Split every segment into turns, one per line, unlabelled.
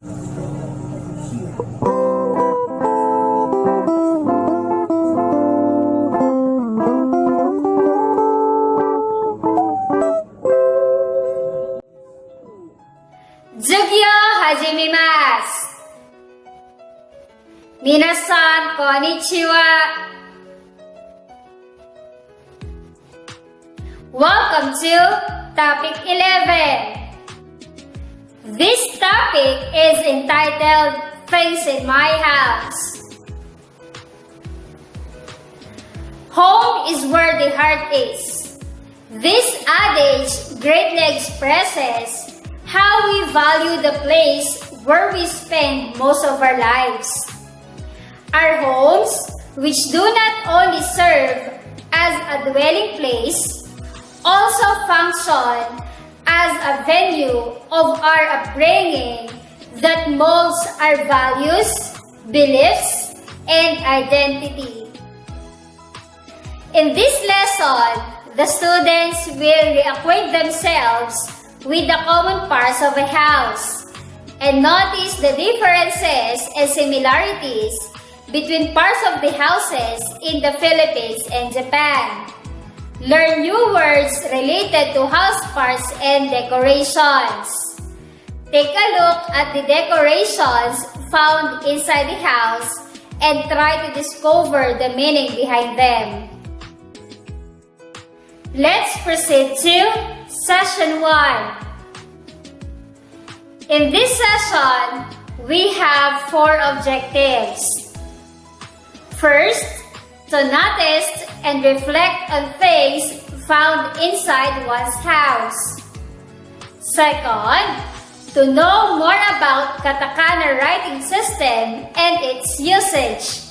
Jugyo hajimemasu. Minasan konnichiwa. Welcome to topic 11. This topic is entitled Things in My House. Home is where the heart is. This adage greatly expresses how we value the place where we spend most of our lives. Our homes, which do not only serve as a dwelling place, also function as a venue of our upbringing that molds our values, beliefs, and identity. In this lesson, the students will reacquaint themselves with the common parts of a house and notice the differences and similarities between parts of the houses in the Philippines and Japan. Learn new words related to house parts and decorations. Take a look at the decorations found inside the house and try to discover the meaning behind them. Let's proceed to Session 1. In this session, we have 4 objectives. First, to notice and reflect on things found inside one's house. Second, to know more about Katakana writing system and its usage.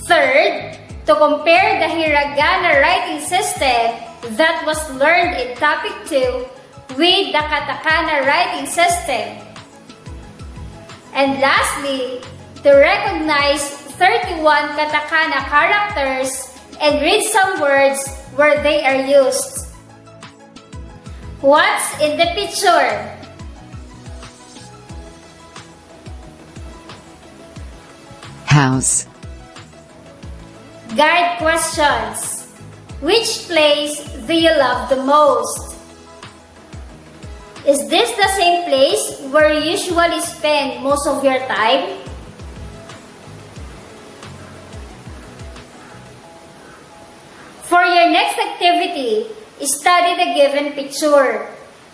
Third, to compare the Hiragana writing system that was learned in topic 2 with the Katakana writing system. And lastly, to recognize 31 Katakana characters and read some words where they are used. What's in the picture?
House.
Guide questions. Which place do you love the most? Is this the same place where you usually spend most of your time? For your next activity, study the given picture.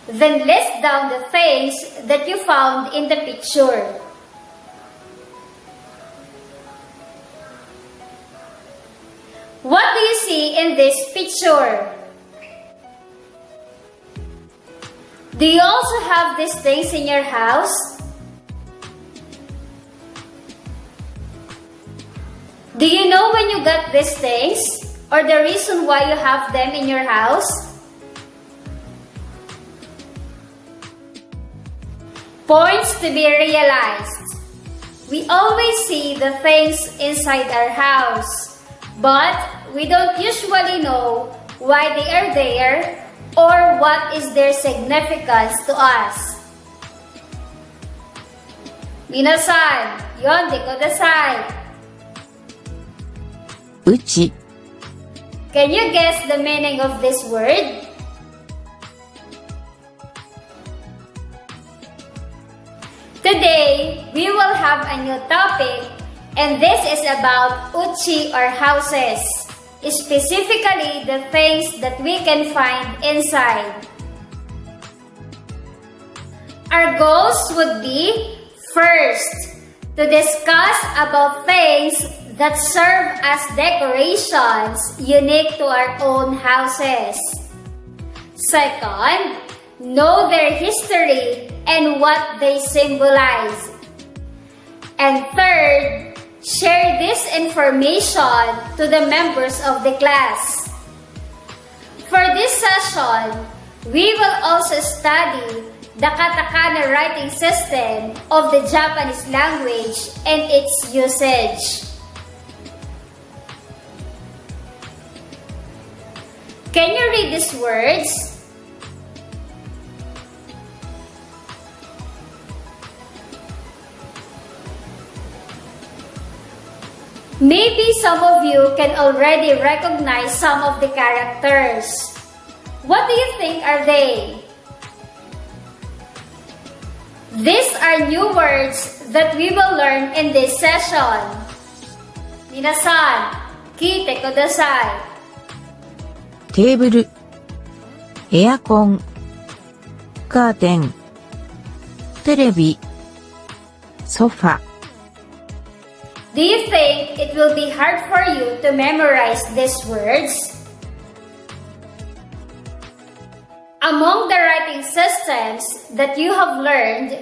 Then list down the things that you found in the picture. What do you see in this picture? Do you also have these things in your house? Do you know when you got these things? Or the reason why you have them in your house? Points to be realized. We always see the things inside our house, but we don't usually know why they are there or what is their significance to us. Minasan, yonde kodasai.
Uchi.
Can you guess the meaning of this word? Today, we will have a new topic, and this is about uchi or houses, specifically the things that we can find inside. Our goals would be, first, to discuss about things that serve as decorations unique to our own houses. Second, know their history and what they symbolize. And third, share this information to the members of the class. For this session, we will also study the Katakana writing system of the Japanese language and its usage. Can you read these words? Maybe some of you can already recognize some of the characters. What do you think are they? These are new words that we will learn in this session. Minasan, kite kudasai.
テーブル、エアコン、カーテン、テレビ、ソファ。
Do you think it will be hard for you to memorize these words? Among the writing systems that you have learned,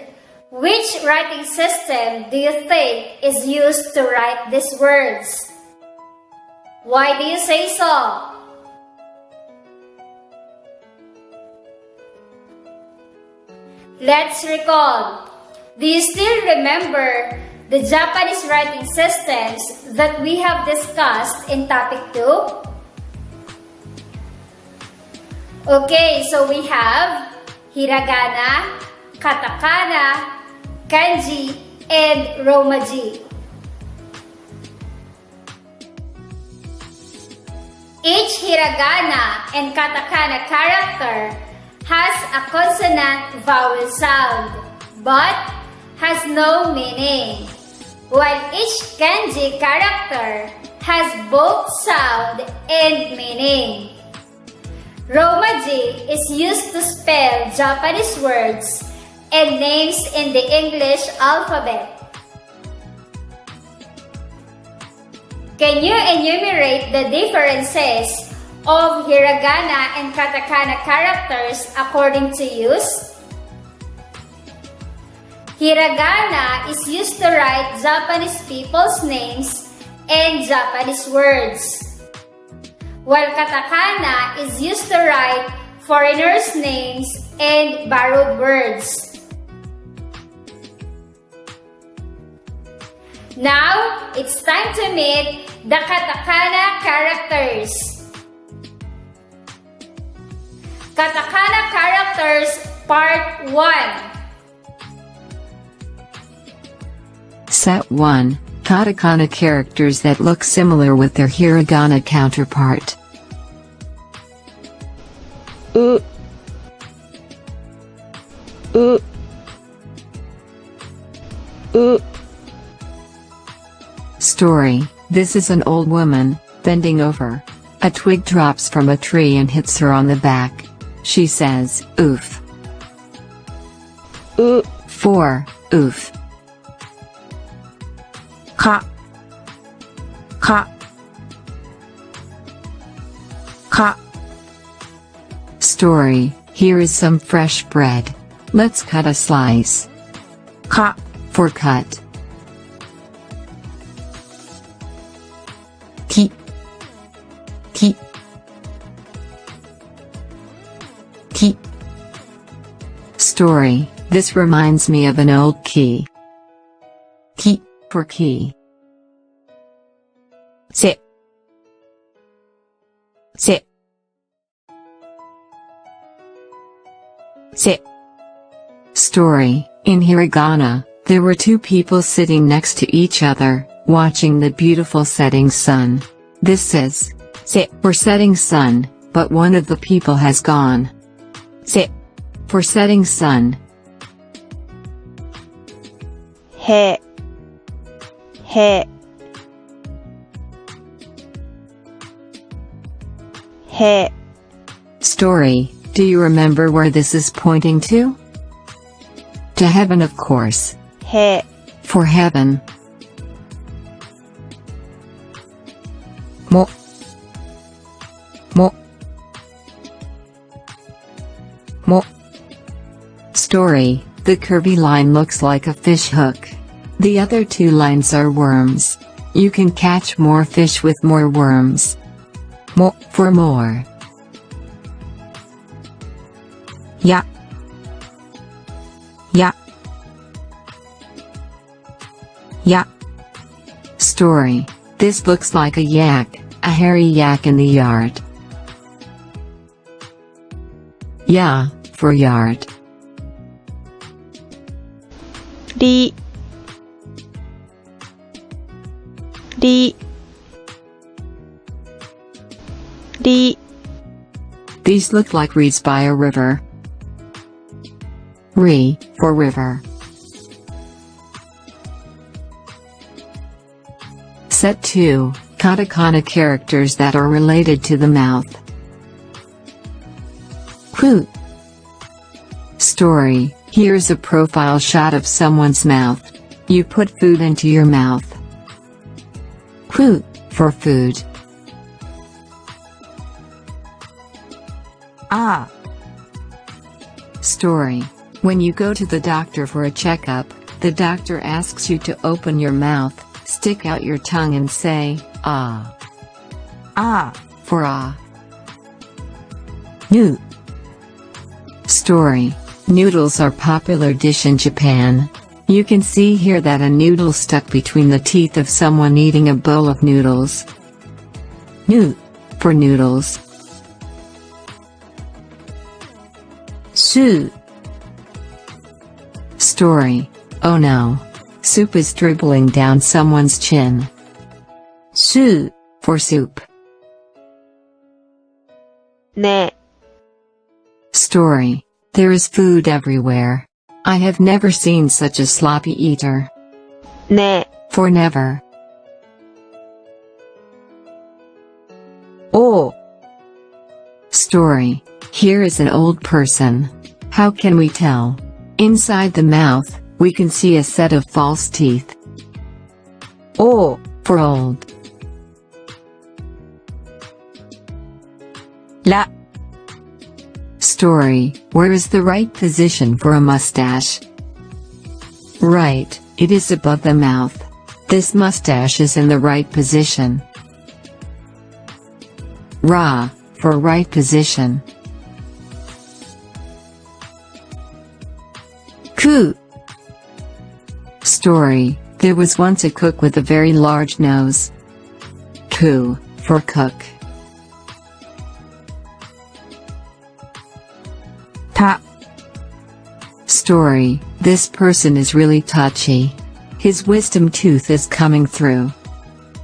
which writing system do you think is used to write these words? Why do you say so? Let's recall. Do you still remember the Japanese writing systems that we have discussed in topic 2? Okay, so we have Hiragana, Katakana, Kanji, and Romaji. Each Hiragana and Katakana character has a consonant vowel sound, but has no meaning, while each kanji character has both sound and meaning. Romaji is used to spell Japanese words and names in the English alphabet. Can you enumerate the differences of Hiragana and Katakana characters according to use? Hiragana is used to write Japanese people's names and Japanese words, while Katakana is used to write foreigners' names and borrowed words. Now, it's time to meet the Katakana characters. Katakana characters Part 1.
Set 1. Katakana characters that look similar with their hiragana counterpart.
U.
Story. This is an old woman, bending over. A twig drops from a tree and hits her on the back. She says, "Oof." 4. Oof.
Ka.
Story. Here is some fresh bread. Let's cut a slice.
Ka.
For cut.
Ki.
Story. This reminds me of an old key.
Ki.
For key.
Se.
Story. In hiragana, there were two people sitting next to each other, watching the beautiful setting sun. This is
Se.
for setting sun, but one of the people has gone.
Se.
For setting sun.
He.
Story. Do you remember where this is pointing to? To heaven, of course.
He.
For heaven.
Mo.
Story. The curvy line looks like a fish hook. The other two lines are worms. You can catch more fish with more worms.
Mo.
For more.
Ya.
Story. This looks like a yak, a hairy yak in the yard. Ya. For yard.
Ri. り
These look like reeds by a river. Re, for river. Set 2, katakana characters that are related to the mouth. Ku. Story, here's a profile shot of someone's mouth. You put food into your mouth. Ku, for food.
Ah.
Story, when you go to the doctor for a checkup, the doctor asks you to open your mouth, stick out your tongue and say, ah.
Ah.
For ah.
Nu.
Story, noodles are popular dish in Japan. You can see here that a noodle stuck between the teeth of someone eating a bowl of noodles.
Nu.
For noodles.
Su.
Story, oh no. Soup is dribbling down someone's chin.
Su.
For soup.
Ne.
Story, there is food everywhere. I have never seen such a sloppy eater.
Ne.
For never.
O.
Story, here is an old person. How can we tell? Inside the mouth, we can see a set of false teeth.
O.
For old.
La.
Story, where is the right position for a mustache? Right, it is above the mouth. This mustache is in the right position. Ra, for right position.
Ku.
Story, there was once a cook with a very large nose. Ku, for cook.
Ta.
Story, this person is really touchy. His wisdom tooth is coming through.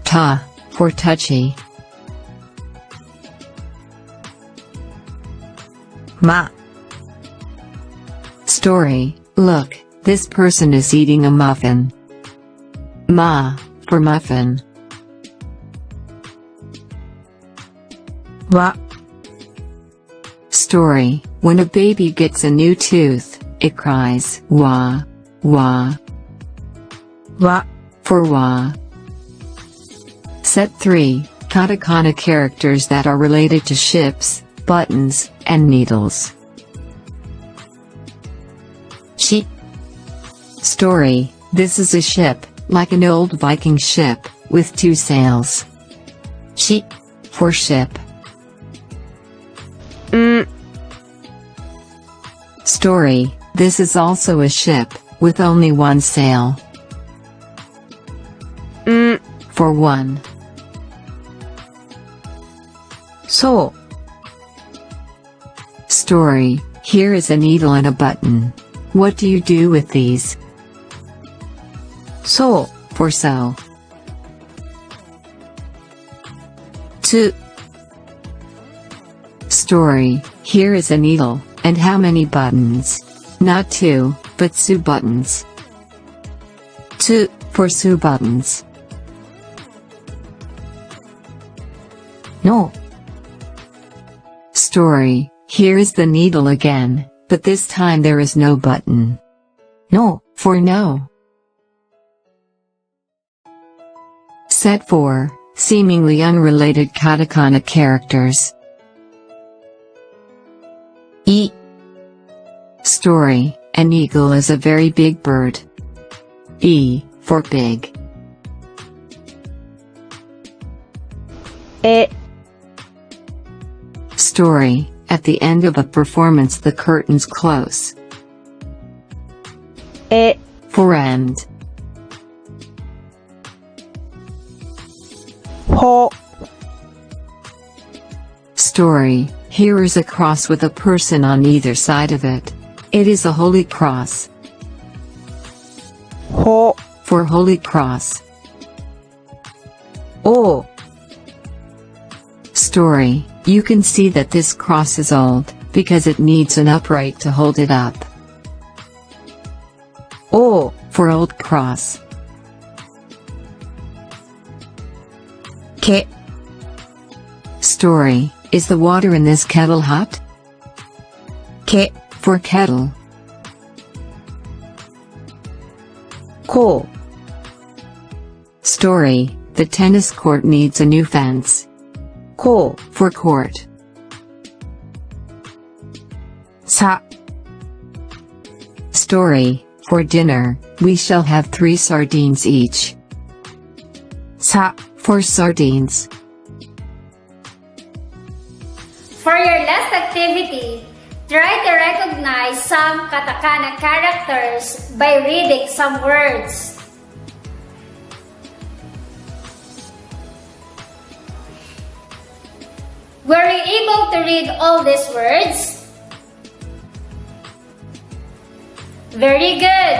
Ta, for touchy.
Ma.
Story, look, this person is eating a muffin. Ma, for muffin.
Wa.
Story, when a baby gets a new tooth, it cries, wah, wah.
Wa.
For wah. Set 3, katakana characters that are related to ships, buttons, and needles.
Shi.
Story, this is a ship, like an old Viking ship, with 2 sails.
Shi.
For ship. Story, this is also a ship, with only 1 sail. For 1.
So.
Story, here is a needle and a button. What do you do with these?
So.
For sew.
Tsu.
Story, here is a needle, and how many buttons? Not 2, but sew buttons.
Tsu.
For sew buttons.
No.
Story, here is the needle again, but this time there is no button.
No.
For no. Set 4, seemingly unrelated katakana characters.
I.
Story, an eagle is a very big bird. E, for big.
E.
Story, at the end of a performance the curtains close.
E.
For end.
Ho.
Story, here is a cross with a person on either side of it. It is a holy cross.
Ho.
For holy cross.
O. Story. You can see that this cross is old, because it needs an upright to hold it up. O, for old cross.
Ke,
Story. Is the water in this kettle hot?
ke,
For kettle.
ko,
Story. The tennis court needs a new fence.
ko,
For court.
sa,
Story. For dinner, we shall have 3 sardines each.
sa,
For sardines.
For your last activity, try to recognize some katakana characters by reading some words. Were you able to read all these words? Very good!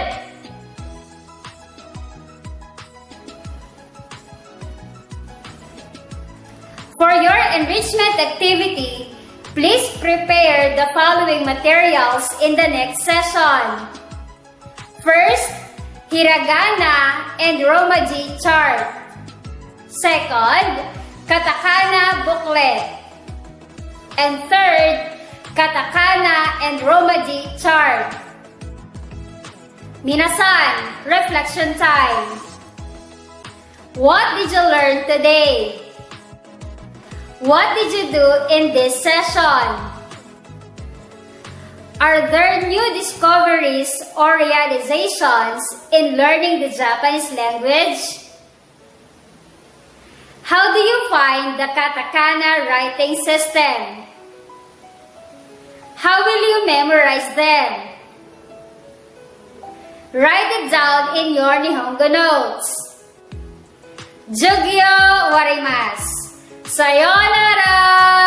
For your enrichment activity, please prepare the following materials in the next session. First, hiragana and romaji chart. Second, katakana booklet. And third, katakana and romaji chart. Minasan, reflection time. What did you learn today? What did you do in this session? Are there new discoveries or realizations in learning the Japanese language? How do you find the katakana writing system? How will you memorize them? Write it down in your Nihongo notes. Jugyo warimasu. Sayonara!